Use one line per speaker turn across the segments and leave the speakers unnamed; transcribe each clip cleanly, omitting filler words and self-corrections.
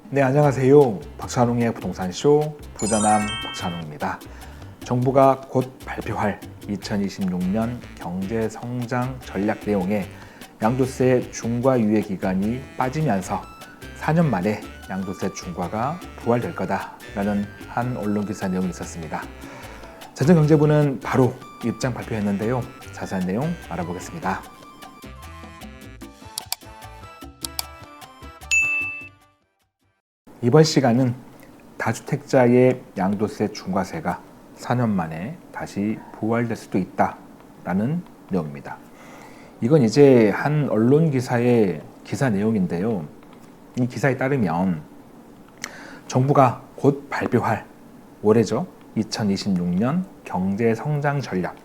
네, 안녕하세요. 박찬웅의 부동산쇼 부자남 박찬웅입니다. 정부가 곧 발표할 2026년 경제성장 전략 내용에 양도세 중과 유예 기간이 빠지면서 4년 만에 양도세 중과가 부활될 거다라는 한 언론기사 내용이 있었습니다. 재정경제부는 바로 입장 발표했는데요. 자세한 내용 알아보겠습니다. 이번 시간은 다주택자의 양도세 중과세가 4년 만에 다시 부활될 수도 있다라는 내용입니다. 이건 이제 한 언론 기사의 기사 내용인데요. 이 기사에 따르면 정부가 곧 발표할 올해죠. 2026년 경제성장 전략.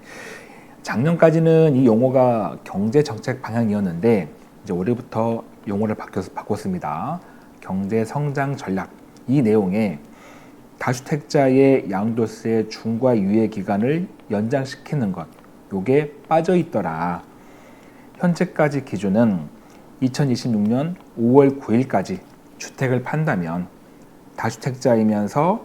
작년까지는 이 용어가 경제정책 방향이었는데 이제 올해부터 용어를 바꿨습니다. 경제성장 전략. 이 내용에 다주택자의 양도세 중과 유예 기간을 연장시키는 것, 요게 빠져 있더라. 현재까지 기준은 2026년 5월 9일까지 주택을 판다면 다주택자이면서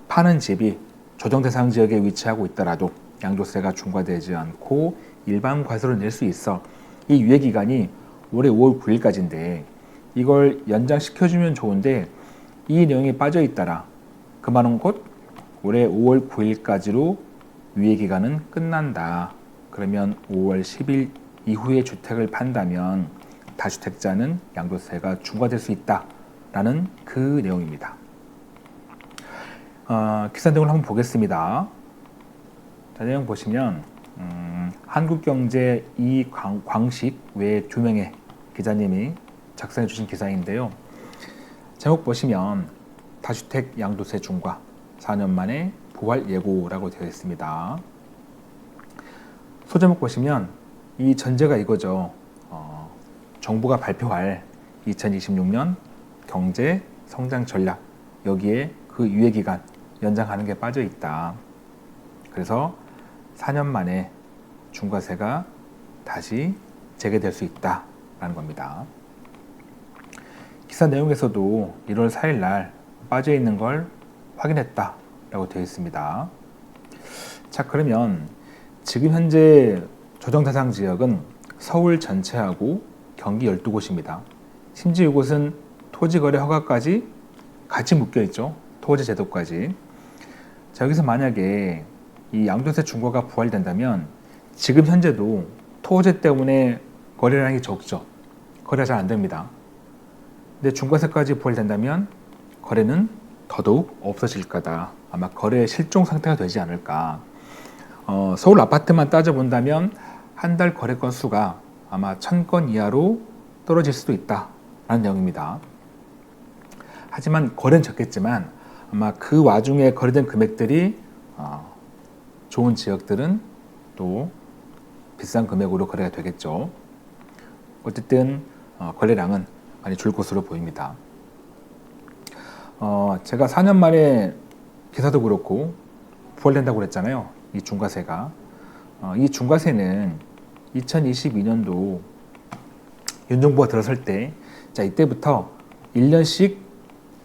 파는 집이 조정 대상 지역에 위치하고 있더라도 양도세가 중과되지 않고 일반 과세로 낼 수 있어. 이 유예 기간이 올해 5월 9일까지인데 이걸 연장시켜주면 좋은데 이 내용이 빠져 있더라. 그 말은 곧 올해 5월 9일까지로 유예 기간은 끝난다. 그러면 5월 10일 이후에 주택을 판다면 다주택자는 양도세가 중과될 수 있다라는 그 내용입니다. 기사 내용을 한번 보겠습니다. 자, 내용 보시면 한국경제 이광식 외 2명의 기자님이 작성해 주신 기사인데요. 제목 보시면 다주택 양도세 중과 4년 만에 부활 예고라고 되어 있습니다. 소제목 보시면 이 전제가 이거죠. 정부가 발표할 2026년 경제 성장 전략, 여기에 그 유예 기간 연장하는 게 빠져 있다. 그래서 4년 만에 중과세가 다시 재개될 수 있다라는 겁니다. 기사 내용에서도 1월 4일 날 빠져 있는 걸 확인했다라고 되어 있습니다. 자, 그러면 지금 현재 조정 대상 지역은 서울 전체하고 경기 12곳입니다. 심지어 이곳은 토지거래 허가까지 같이 묶여 있죠. 토지 제도까지. 자, 여기서 만약에 이 양도세 중과가 부활된다면 지금 현재도 토지 때문에 거래량이 적죠. 거래가 잘 안 됩니다. 근데 중과세까지 부활된다면 거래는 더더욱 없어질 거다. 아마 거래 실종 상태가 되지 않을까. 서울 아파트만 따져본다면 한 달 거래 건수가 아마 1000건 이하로 떨어질 수도 있다라는 내용입니다. 하지만 거래는 적겠지만 아마 그 와중에 거래된 금액들이 좋은 지역들은 또 비싼 금액으로 거래가 되겠죠. 어쨌든 거래량은 많이 줄 것으로 보입니다. 제가 4년 만에 기사도 그렇고 부활된다고 그랬잖아요. 이 중과세가. 이 중과세는 2022년도 윤 정부가 들어설 때, 자, 이때부터 1년씩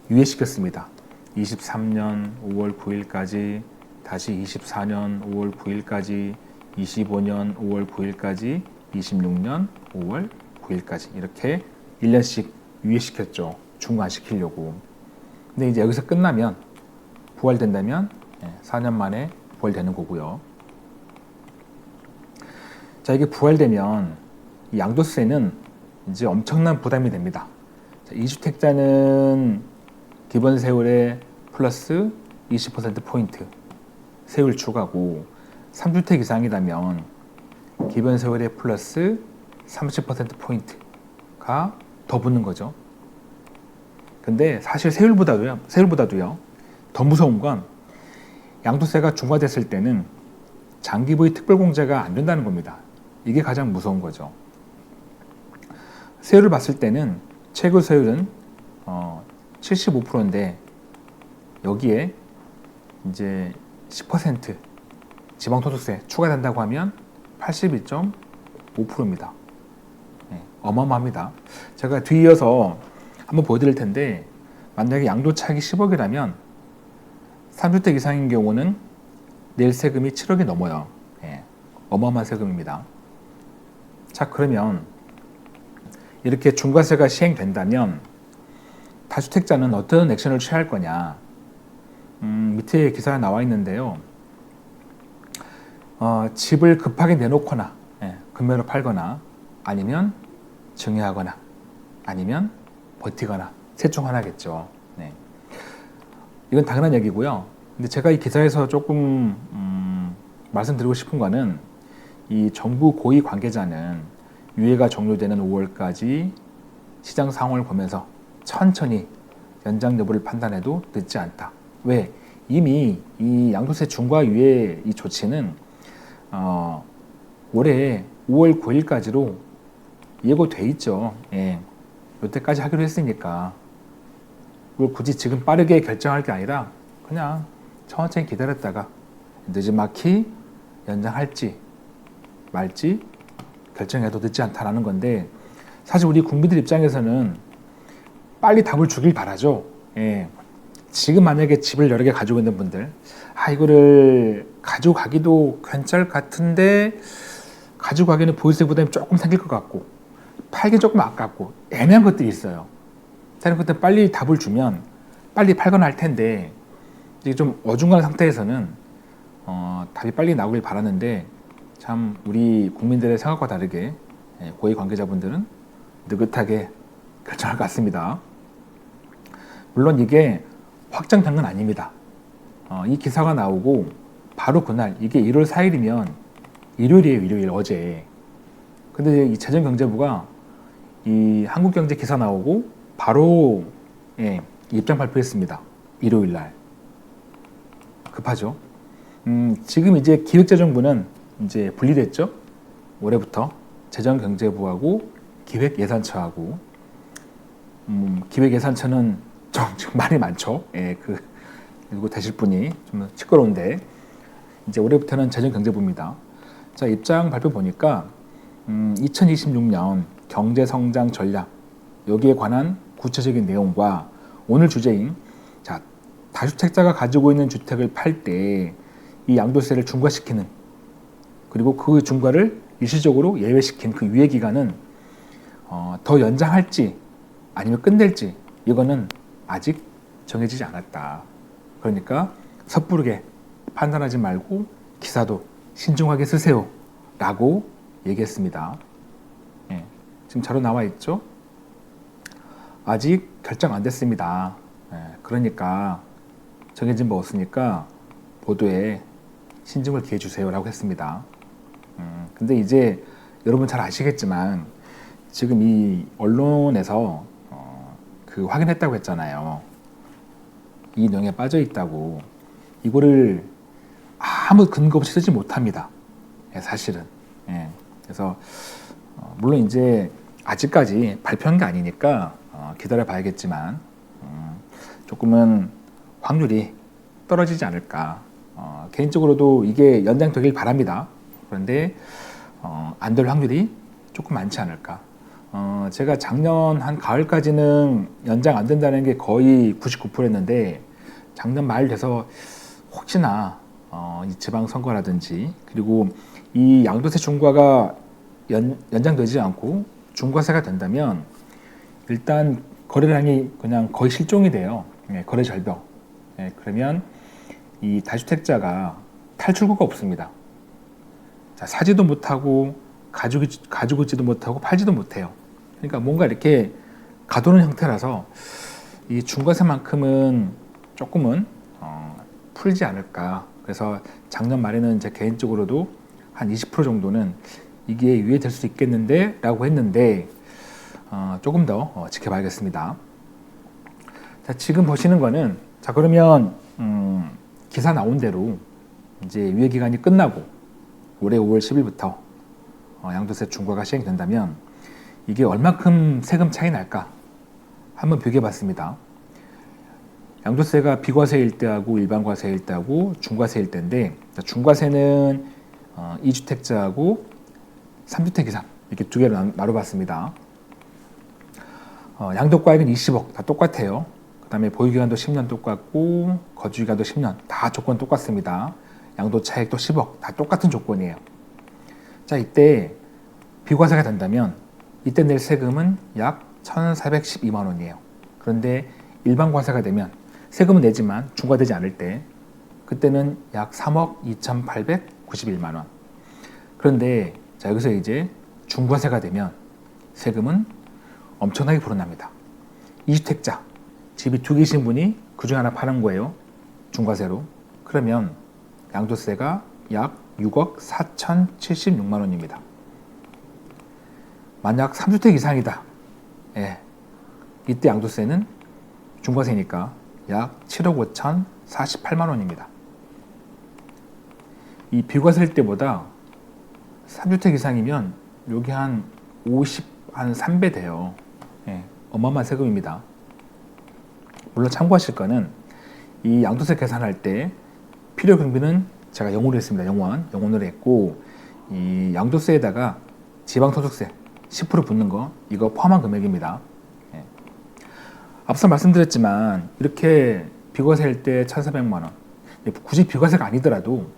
유예시켰습니다. 23년 5월 9일까지, 다시 24년 5월 9일까지, 25년 5월 9일까지, 26년 5월 9일까지 이렇게 1년씩 유예시켰죠. 중과시키려고. 근데 이제 여기서 끝나면 부활된다면 4년 만에 부활되는 거고요. 자, 이게 부활되면 이 양도세는 이제 엄청난 부담이 됩니다. 자, 2주택자는 기본 세율에 플러스 20%포인트 세율 추가고 3주택 이상이라면 기본 세율에 플러스 30%포인트가 더 붙는 거죠. 근데 사실 세율보다도요, 더 무서운 건 양도세가 중과됐을 때는 장기 부의 특별공제가 안 된다는 겁니다. 이게 가장 무서운 거죠. 세율을 봤을 때는 최고 세율은 75%인데 여기에 이제 10% 지방소득세 추가된다고 하면 82.5%입니다. 어마어마합니다. 제가 뒤이어서 한번 보여드릴 텐데 만약에 양도차익이 10억이라면 3주택 이상인 경우는 낼 세금이 7억이 넘어요. 예, 어마어마한 세금입니다. 자, 그러면 이렇게 중과세가 시행된다면 다주택자는 어떤 액션을 취할 거냐? 밑에 기사에 나와 있는데요. 집을 급하게 내놓거나 금매로 팔거나 아니면 증여하거나 아니면 버티거나 셋 중 하나겠죠. 네. 이건 당연한 얘기고요. 근데 제가 이 기사에서 조금 말씀드리고 싶은 거는 이 정부 고위 관계자는 유예가 종료되는 5월까지 시장 상황을 보면서 천천히 연장 여부를 판단해도 늦지 않다. 왜? 이미 이 양도세 중과 유예 이 조치는 올해 5월 9일까지로 예고돼 있죠. 예. 이때까지 하기로 했으니까 그걸 굳이 지금 빠르게 결정할 게 아니라 그냥 천천히 기다렸다가 늦지막히 연장할지 말지 결정해도 늦지 않다라는 건데, 사실 우리 국민들 입장에서는 빨리 답을 주길 바라죠. 예. 지금 만약에 집을 여러 개 가지고 있는 분들, 이거를 가지고 가기도 괜찮을 것 같은데 가지고 가기에는 보유세 부담이 조금 생길 것 같고 팔기 조금 아깝고 애매한 것들이 있어요. 저는 그때 빨리 답을 주면 빨리 팔거나 할 텐데 이게 좀 어중간한 상태에서는 답이 빨리 나오길 바라는데, 참 우리 국민들의 생각과 다르게 고위 관계자분들은 느긋하게 결정할 것 같습니다. 물론 이게 확정된 건 아닙니다. 이 기사가 나오고 바로 그날, 이게 1월 4일이면 일요일이에요. 일요일, 어제. 근데 이 재정경제부가 이 한국경제 기사 나오고 바로 입장 발표했습니다. 일요일 날. 급하죠. 지금 이제 기획재정부는 이제 분리됐죠. 올해부터 재정경제부하고 기획예산처하고, 기획예산처는 지금 말이 많죠. 그리고 되실 분이 좀 시끄러운데, 이제 올해부터는 재정경제부입니다. 자, 입장 발표 보니까 2026년 경제성장 전략, 여기에 관한 구체적인 내용과 오늘 주제인 다주택자가 가지고 있는 주택을 팔 때 이 양도세를 중과시키는, 그리고 그 중과를 일시적으로 예외시킨 그 유예 기간은 더 연장할지 아니면 끝낼지, 이거는 아직 정해지지 않았다. 그러니까 섣부르게 판단하지 말고 기사도 신중하게 쓰세요 라고 얘기했습니다. 지금 자료 나와 있죠. 아직 결정 안 됐습니다. 그러니까 정해진 바 없으니까 보도에 신중을 기해 주세요 라고 했습니다. 근데 이제 여러분 잘 아시겠지만 지금 이 언론에서 확인했다고 했잖아요. 이 내용에 빠져 있다고. 이거를 아무 근거 없이 쓰지 못합니다. 사실은. 그래서 물론 이제 아직까지 발표한 게 아니니까 기다려 봐야겠지만 조금은 확률이 떨어지지 않을까. 개인적으로도 이게 연장되길 바랍니다. 그런데 안 될 확률이 조금 많지 않을까. 제가 작년 한 가을까지는 연장 안 된다는 게 거의 99%였는데 작년 말 돼서 혹시나 이 지방선거라든지, 그리고 이 양도세 중과가 연장되지 않고 중과세가 된다면 일단 거래량이 그냥 거의 실종이 돼요. 거래 절벽. 그러면 이 다주택자가 탈출구가 없습니다. 사지도 못하고 가지고 있지도 못하고 팔지도 못해요. 그러니까 뭔가 이렇게 가두는 형태라서 이 중과세만큼은 조금은 풀지 않을까. 그래서 작년 말에는 제 개인적으로도 한 20% 정도는 이게 유예될 수 있겠는데 라고 했는데 조금 더 지켜봐야겠습니다. 자, 지금 보시는 거는, 자, 그러면 기사 나온 대로 이제 유예 기간이 끝나고 올해 5월 10일부터 양도세 중과가 시행된다면 이게 얼마큼 세금 차이 날까 한번 비교해 봤습니다. 양도세가 비과세일 때하고 일반과세일 때하고 중과세일 때인데, 중과세는 2주택자하고 3주택 이상 이렇게 두 개로 나눠봤습니다. 양도가액은 20억 다 똑같아요. 그다음에 보유기간도 10년 똑같고 거주기간도 10년 다 조건 똑같습니다. 양도 차익도 10억 다 똑같은 조건이에요. 자, 이때 비과세가 된다면 이때 낼 세금은 약 1,412만 원이에요. 그런데 일반 과세가 되면 세금은 내지만 중과되지 않을 때 그때는 약 3억 2,891만 원. 그런데 자, 여기서 이제 중과세가 되면 세금은 엄청나게 불어납니다. 2주택자, 집이 2개이신 분이 그중 하나 파는 거예요. 중과세로. 그러면 양도세가 약 6억 4,076만 원입니다. 만약 3주택 이상이다. 예, 이때 양도세는 중과세니까 약 7억 5,048만 원입니다. 이 비과세일 때보다 3주택 이상이면 여기 한 3배 돼요. 예, 어마어마한 세금입니다. 물론 참고하실 거는 이 양도세 계산할 때 필요 경비는 제가 영어로 했습니다. 영원으로 했고 이 양도세에다가 지방소득세 10% 붙는 거 이거 포함한 금액입니다. 예. 앞서 말씀드렸지만 이렇게 비과세일 때 1,400만 원 굳이 비과세가 아니더라도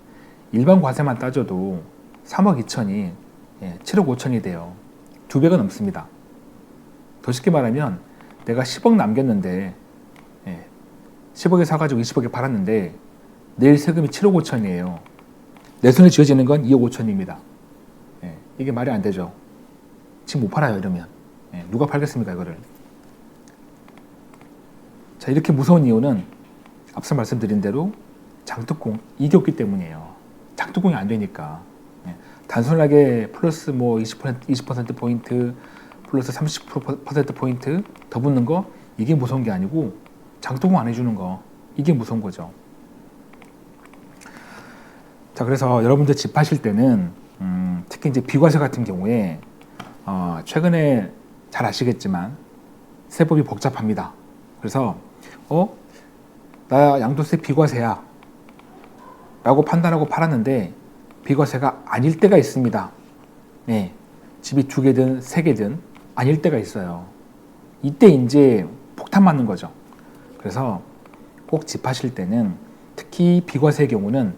일반 과세만 따져도 3억 2천이 7억 5천이 돼요. 2배가 넘습니다. 더 쉽게 말하면 내가 10억 남겼는데 10억에 사가지고 20억에 팔았는데 내일 세금이 7억 5천이에요. 내 손에 쥐어지는 건 2억 5천입니다. 이게 말이 안 되죠. 지금 못 팔아요 이러면. 누가 팔겠습니까 이거를. 자, 이렇게 무서운 이유는 앞서 말씀드린 대로 장특공 이게 없기 때문이에요. 장특공이 안 되니까. 단순하게 플러스 뭐 20% 포인트 플러스 30% 포인트 더 붙는 거 이게 무서운 게 아니고 장특공 안 해주는 거 이게 무서운 거죠. 자, 그래서 여러분들 집 하실 때는 특히 이제 비과세 같은 경우에 최근에 잘 아시겠지만 세법이 복잡합니다. 그래서 나 양도세 비과세야 라고 판단하고 팔았는데 비과세가 아닐 때가 있습니다. 네, 집이 2개든 3개든 아닐 때가 있어요. 이때 이제 폭탄 맞는 거죠. 그래서 꼭 집 하실 때는 특히 비과세의 경우는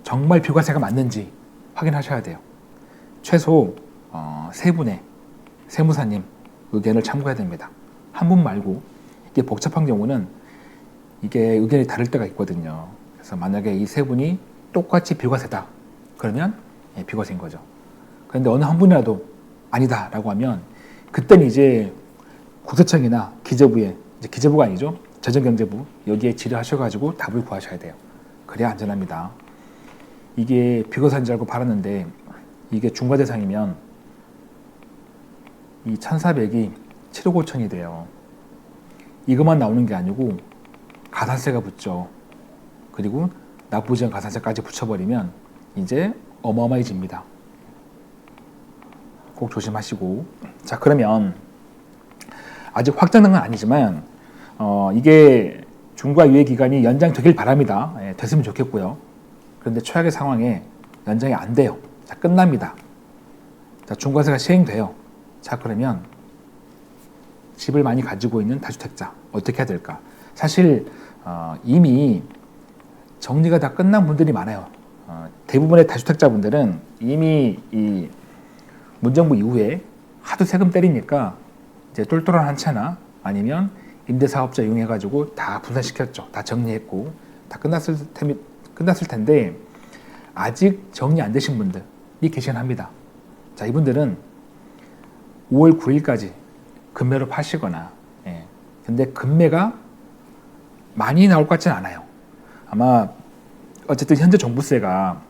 정말 비과세가 맞는지 확인하셔야 돼요. 최소 세 분의 세무사님 의견을 참고해야 됩니다. 한 분 말고 이게 복잡한 경우는 이게 의견이 다를 때가 있거든요. 그래서 만약에 이 세 분이 똑같이 비과세다 그러면 비과세인 거죠. 그런데 어느 한 분이라도 아니다 라고 하면 그때는 이제 국세청이나 기재부에 이제 기재부가 아니죠. 재정경제부 여기에 질의하셔가지고 답을 구하셔야 돼요. 그래야 안전합니다. 이게 비과세인 줄 알고 팔았는데 이게 중과 대상이면 이 1,400이 7억 5천이 돼요. 이것만 나오는 게 아니고 가산세가 붙죠. 그리고 납부지연 가산세까지 붙여버리면 이제 어마어마해집니다. 꼭 조심하시고. 자, 그러면 아직 확정된 건 아니지만 이게 중과 유예 기간이 연장되길 바랍니다. 됐으면 좋겠고요. 그런데 최악의 상황에 연장이 안 돼요. 자, 끝납니다. 자, 중과세가 시행돼요. 자, 그러면 집을 많이 가지고 있는 다주택자 어떻게 해야 될까? 사실 이미 정리가 다 끝난 분들이 많아요. 대부분의 다주택자분들은 이미 이 문정부 이후에 하도 세금 때리니까 이제 똘똘한 한 채나 아니면 임대사업자 이용해가지고 다 분산시켰죠. 다 정리했고 다 끝났을 텐데 아직 정리 안 되신 분들이 계시긴 합니다. 자, 이분들은 5월 9일까지 금매로 파시거나 근데 금매가 많이 나올 것 같지는 않아요. 아마 어쨌든 현재 종부세가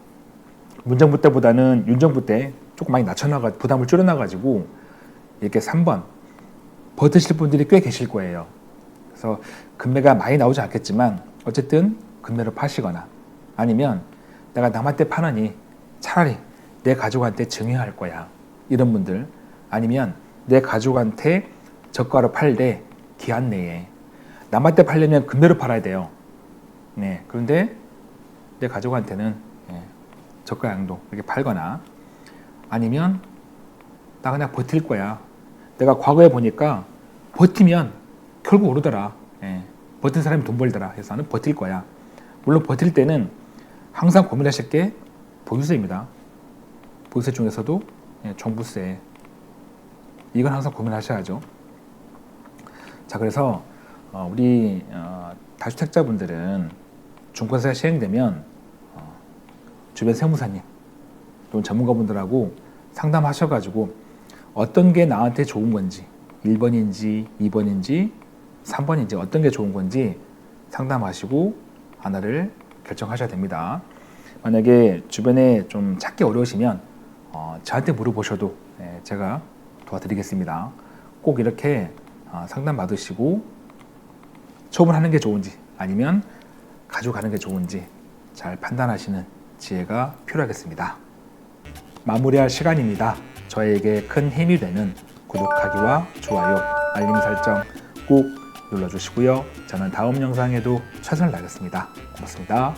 문정부 때보다는 윤정부 때 조금 많이 낮춰나가 부담을 줄여놔가지고 이렇게 3번 버티실 분들이 꽤 계실 거예요. 그래서 금매가 많이 나오지 않겠지만 어쨌든 금매로 파시거나 아니면 내가 남한테 파느니 차라리 내 가족한테 증여할 거야 이런 분들, 아니면 내 가족한테 저가로 팔되 기한 내에, 남한테 팔려면 금매로 팔아야 돼요. 네, 그런데 내 가족한테는 저가 양도 이렇게 팔거나, 아니면 나 그냥 버틸 거야. 내가 과거에 보니까 버티면 결국 오르더라. 예, 버틴 사람이 돈 벌더라 해서 나는 버틸 거야. 물론 버틸 때는 항상 고민하실 게 보유세입니다. 보유세 중에서도 종부세, 이건 항상 고민하셔야죠. 자, 그래서 우리 다주택자분들은 중과세가 시행되면 주변 세무사님 또는 전문가분들하고 상담하셔가지고 어떤 게 나한테 좋은 건지, 1번인지 2번인지 3번인지 어떤 게 좋은 건지 상담하시고 하나를 결정하셔야 됩니다. 만약에 주변에 좀 찾기 어려우시면 저한테 물어보셔도 제가 도와드리겠습니다. 꼭 이렇게 상담 받으시고 처분하는 게 좋은지 아니면 가져가는 게 좋은지 잘 판단하시는 지혜가 필요하겠습니다. 마무리할 시간입니다. 저에게 큰 힘이 되는 구독하기와 좋아요, 알림 설정 꼭 눌러주시고요. 저는 다음 영상에도 최선을 다하겠습니다. 고맙습니다.